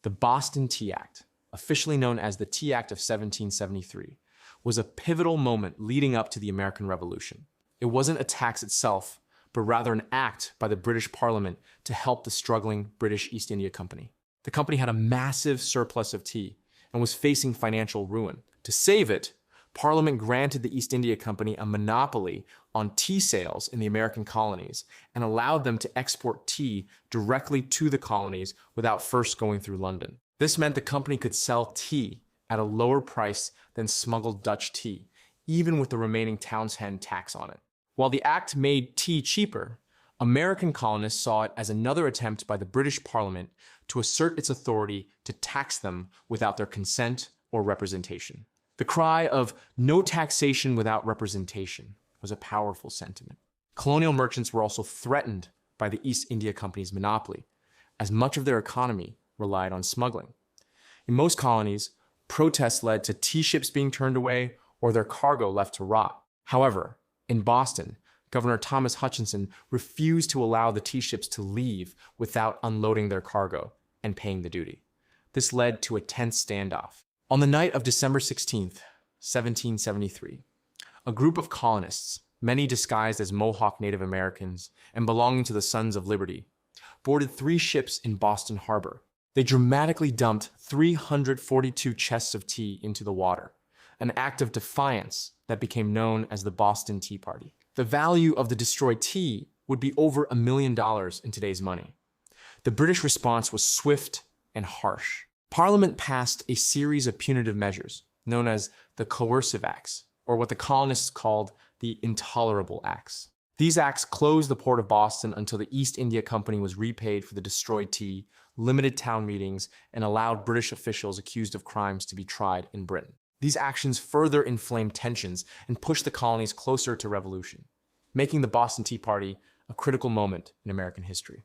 The Boston Tea Act, officially known as the Tea Act of 1773, was a pivotal moment leading up to the American Revolution. It wasn't a tax itself, but rather an act by the British Parliament to help the struggling British East India Company. The company had a massive surplus of tea and was facing financial ruin. To save it, Parliament granted the East India Company a monopoly on tea sales in the American colonies and allowed them to export tea directly to the colonies without first going through London. This meant the company could sell tea at a lower price than smuggled Dutch tea, even with the remaining Townshend tax on it. While the act made tea cheaper, American colonists saw it as another attempt by the British Parliament to assert its authority to tax them without their consent or representation. The cry of "no taxation without representation" was a powerful sentiment. Colonial merchants were also threatened by the East India Company's monopoly, as much of their economy relied on smuggling. In most colonies, protests led to tea ships being turned away or their cargo left to rot. However, in Boston, Governor Thomas Hutchinson refused to allow the tea ships to leave without unloading their cargo and paying the duty. This led to a tense standoff. On the night of December 16th, 1773, a group of colonists, many disguised as Mohawk Native Americans and belonging to the Sons of Liberty, boarded 3 ships in Boston Harbor. They dramatically dumped 342 chests of tea into the water, an act of defiance that became known as the Boston Tea Party. The value of the destroyed tea would be over $1 million in today's money. The British response was swift and harsh. Parliament passed a series of punitive measures, known as the Coercive Acts, or what the colonists called the Intolerable Acts. These acts closed the port of Boston until the East India Company was repaid for the destroyed tea, limited town meetings, and allowed British officials accused of crimes to be tried in Britain. These actions further inflamed tensions and pushed the colonies closer to revolution, making the Boston Tea Party a critical moment in American history.